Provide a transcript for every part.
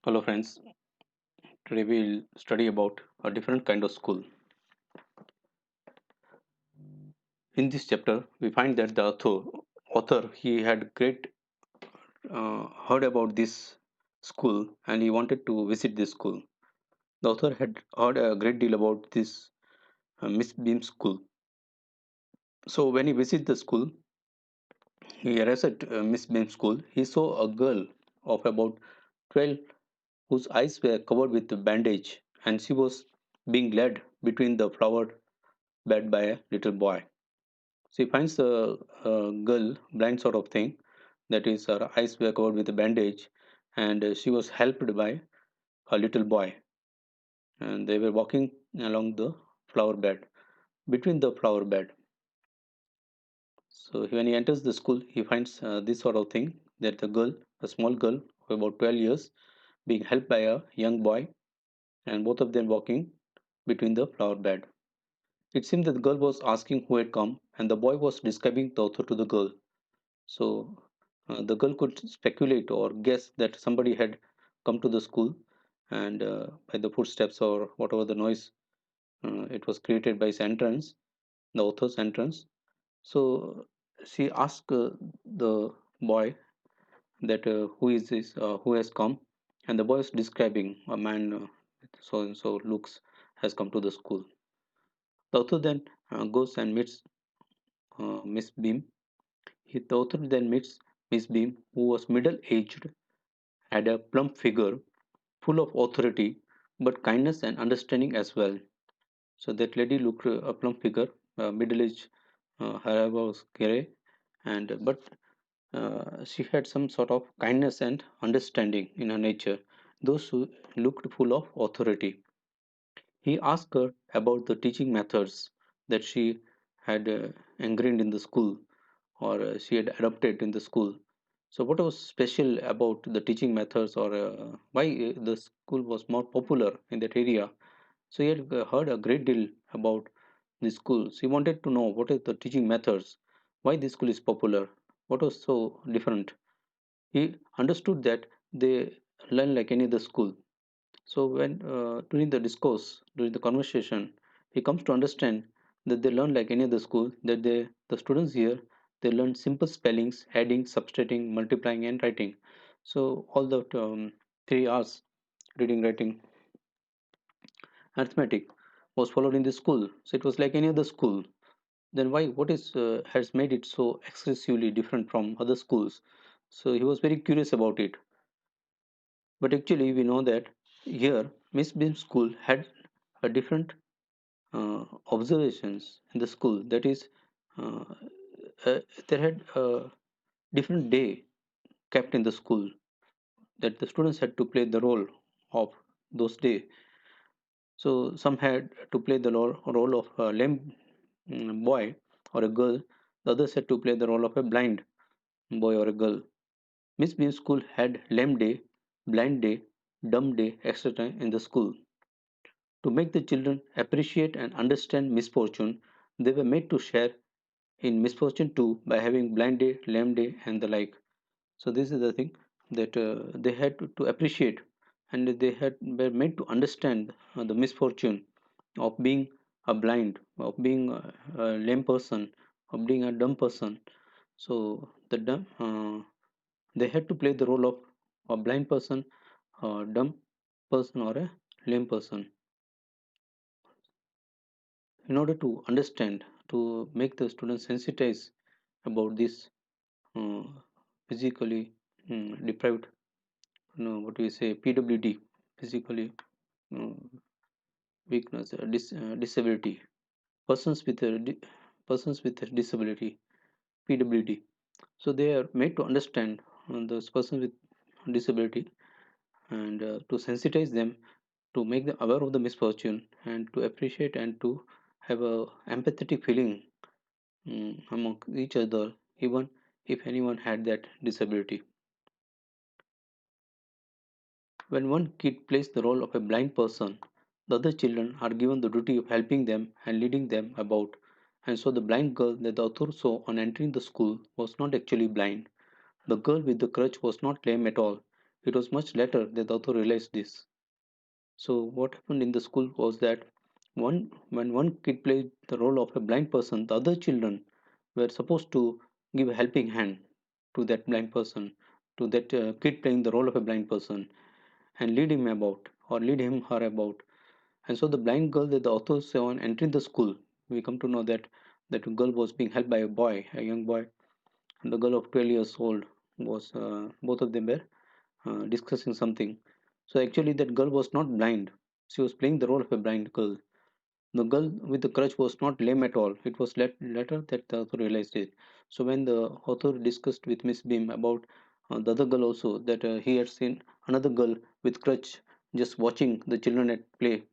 Hello friends, today we'll study about a different kind of school. In this chapter, we find that the author he had great heard about this school and he wanted to visit this school. The author had heard a great deal about this Miss Beam school. So when he visited the school, he arrives at Miss Beam school. He saw a girl of about 12 whose eyes were covered with a bandage and she was being led between the flower bed by a little boy. She finds a girl blind sort of thing, that is, her eyes were covered with a bandage, and she was helped by a little boy. And they were walking along the flower bed, between the flower bed. So when he enters the school, he finds this sort of thing, that the girl, a small girl of about 12 years, being helped by a young boy, and both of them walking between the flower bed. It seemed that the girl was asking who had come, and the boy was describing the author to the girl. So the girl could speculate or guess that somebody had come to the school, and by the footsteps or whatever the noise it was created by his entrance, the author's entrance. So she asked the boy that who is this, who has come, and the boy is describing a man with so and so looks has come to the school. The author then goes and meets Miss Beam. The author then meets Miss Beam, who was middle aged, had a plump figure, full of authority, but kindness and understanding as well. So that lady looked a plump figure, middle aged, her hair was grey, and but she had some sort of kindness and understanding in her nature. Those who looked full of authority. He asked her about the teaching methods that she had ingrained in the school, or she had adopted in the school. So, what was special about the teaching methods, or why the school was more popular in that area? So, he had heard a great deal about the school. So, he wanted to know what is the teaching methods, why this school is popular, what was so different. He understood that they learn like any other school. So, when during the discourse, during the conversation, he comes to understand that they learn like any other school, that the students here, they learn simple spellings, adding, subtracting, multiplying, and writing. So all the three R's, reading, writing, arithmetic, was followed in the school. So it was like any other school. Then why? What is has made it so excessively different from other schools? So he was very curious about it. But actually, we know that here Miss Beam School had a different observations in the school. That is, uh, they had a different day kept in the school, that the students had to play the role of those day. So some had to play the role of a lame boy or a girl. The others had to play the role of a blind boy or a girl. Miss Bean school had lame day, blind day, dumb day, etc. in the school. To make the children appreciate and understand misfortune, they were made to share in misfortune too by having blind day, lame day, and the like. So this is the thing, that they had to appreciate, and they had were made to understand the misfortune of being a blind, of being a lame person, of being a dumb person. So they had to play the role of a blind person, a dumb person, or a lame person, in order to understand, to make the students sensitize about this uh, physically deprived, what do we say, PWD, physically uh, weakness, disability, persons with persons with a disability, PWD. So they are made to understand those persons with disability, and to sensitize them, to make them aware of the misfortune, and to appreciate and to have a empathetic feeling among each other, even if anyone had that disability. When one kid plays the role of a blind person, the other children are given the duty of helping them and leading them about. And so the blind girl that the author saw on entering the school was not actually blind. The girl with the crutch was not lame at all. It was much later that the author realized this. So what happened in the school was that when one kid played the role of a blind person, the other children were supposed to give a helping hand to that blind person, to that kid playing the role of a blind person, and lead him about or lead him her about. And so the blind girl that the author saw on entering the school, we come to know that that girl was being helped by a boy, a young boy, and the girl of 12 years old was both of them were discussing something. So actually, that girl was not blind. She was playing the role of a blind girl. The girl with the crutch was not lame at all. It was later that the author realized it. So when the author discussed with Miss Beam about the other girl also, that he had seen another girl with crutch just watching the children at play.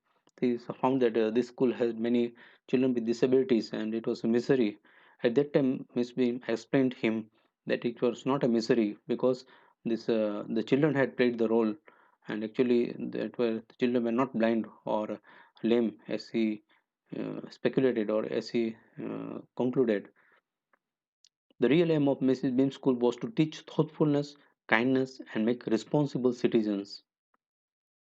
He found that this school has many children with disabilities and it was a misery. At that time, Miss Beam explained him that it was not a misery because this the children had played the role, and actually that were the children were not blind or lame as he speculated or as he concluded. The real aim of Mrs. Beam School was to teach thoughtfulness, kindness, and make responsible citizens.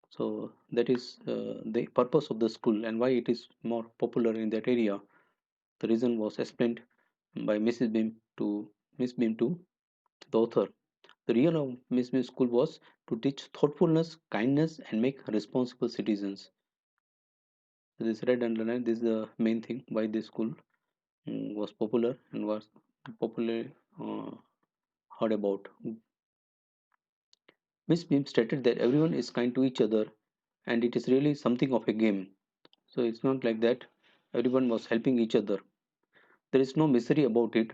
So that is the purpose of the school and why it is more popular in that area. The reason was explained by Mrs. Beam to Miss Beam to the author. The real of Miss Beam School was to teach thoughtfulness, kindness, and make responsible citizens. This red underline. This is the main thing why this school was popular and was popularly uh, heard about. Miss Beam stated that everyone is kind to each other and it is really something of a game. So it's not like that. Everyone was helping each other. There is no misery about it.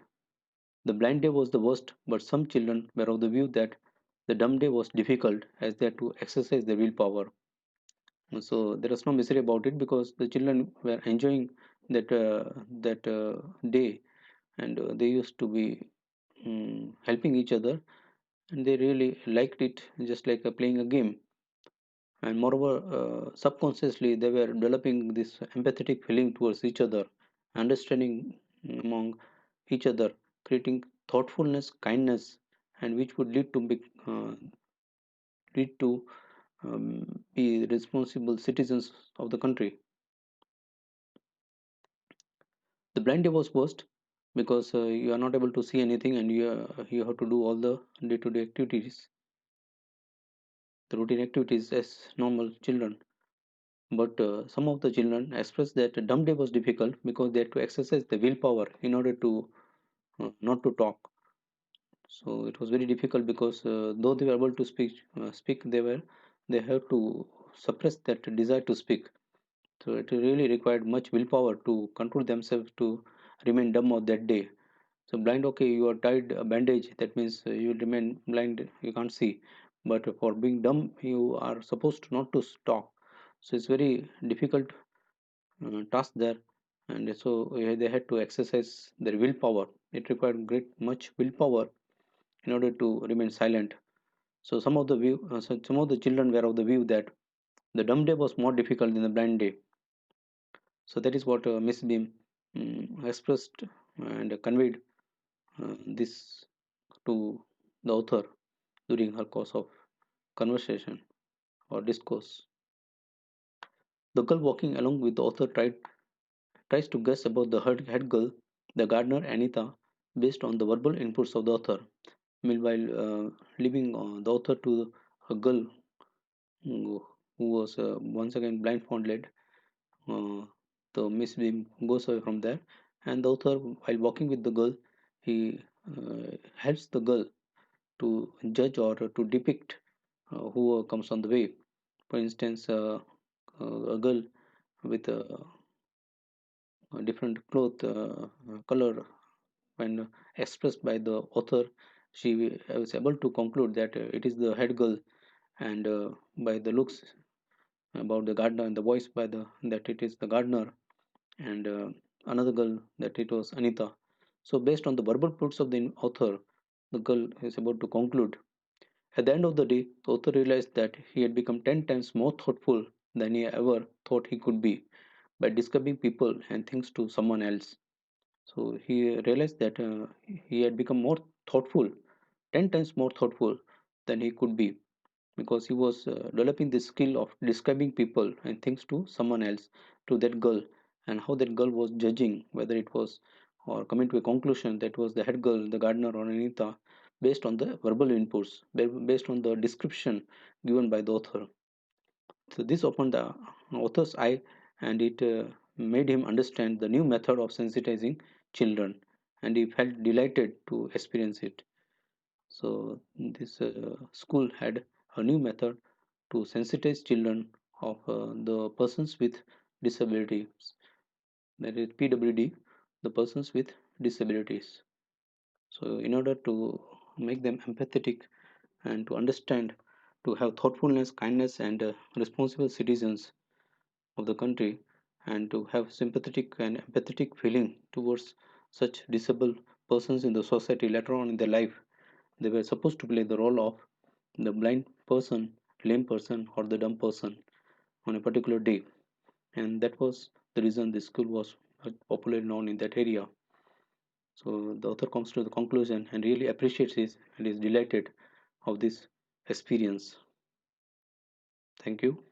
The blind day was the worst, but some children were of the view that the dumb day was difficult as they had to exercise their willpower. So there was no misery about it because the children were enjoying that day, and they used to be helping each other, and they really liked it, just like playing a game. And moreover, subconsciously they were developing this empathetic feeling towards each other, understanding among each other, creating thoughtfulness, kindness, and which would lead to be responsible citizens of the country. The blind day was worst because you are not able to see anything and you have to do all the day-to-day activities, the routine activities as normal children. But some of the children expressed that the dumb day was difficult because they had to exercise the willpower in order to not to talk. So it was very difficult because though they were able to speak, they have to suppress that desire to speak. So it really required much willpower to control themselves to remain dumb on that day. So blind, okay, you are tied a bandage. That means you will remain blind. You can't see. But for being dumb, you are supposed to not to talk. So it's very difficult task there, and so they had to exercise their willpower. It required great much willpower in order to remain silent. So some of the children were of the view that the dumb day was more difficult than the blind day. So that is what Miss Beam expressed and conveyed this to the author during her course of conversation or discourse. The girl walking along with the author tries to guess about the head girl, the gardener Anita, based on the verbal inputs of the author. Meanwhile, leaving the author to a girl who was once again blindfolded, uh, the Miss Beam goes away from there, and the author, while walking with the girl, he helps the girl to judge or to depict who comes on the way. For instance, a girl with a different cloth color, when expressed by the author, she was able to conclude that it is the head girl, and by the looks about the gardener, and the voice by the that it is the gardener, and another girl that it was Anita. So based on the verbal proofs of the author, the girl is about to conclude. At the end of the day, the author realized that he had become 10 times more thoughtful than he ever thought he could be by describing people and things to someone else. So he realized that he had become more thoughtful, 10 times more thoughtful than he could be. because he was developing the skill of describing people and things to someone else, to that girl, and how that girl was judging whether it was, or coming to a conclusion that was the head girl, the gardener, or Anita, based on the verbal inputs, based on the description given by the author. So this opened the author's eye, and it made him understand the new method of sensitizing children, and he felt delighted to experience it. So this school had a new method to sensitize children of the persons with disabilities, that is PWD, the persons with disabilities. So in order to make them empathetic and to understand, to have thoughtfulness, kindness, and responsible citizens of the country, and to have sympathetic and empathetic feeling towards such disabled persons in the society later on in their life, they were supposed to play the role of the blind person, lame person, or the dumb person on a particular day. And that was the reason this school was popularly known in that area. So the author comes to the conclusion and really appreciates this and is delighted of this experience. Thank you.